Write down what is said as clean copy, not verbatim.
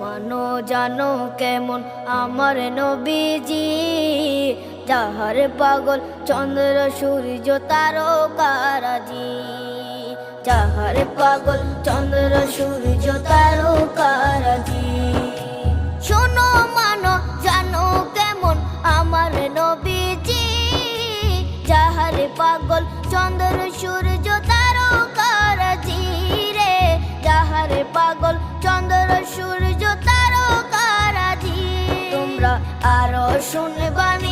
মানো জানো কেমন আমার নবীজি, যাহার পাগল চন্দ্র সূর্য তারকারাজি, যাহার পাগল চন্দ্র সূর্য তারকারাজি। শোনো মানো জানো কেমন আমার নবীজি, যাহার পাগল চন্দ্র সূর্য তারকারাজি রে, যাহার পাগল চন্দ্র সূর্য তারকারাজি। তোমরা আরো শুনবানি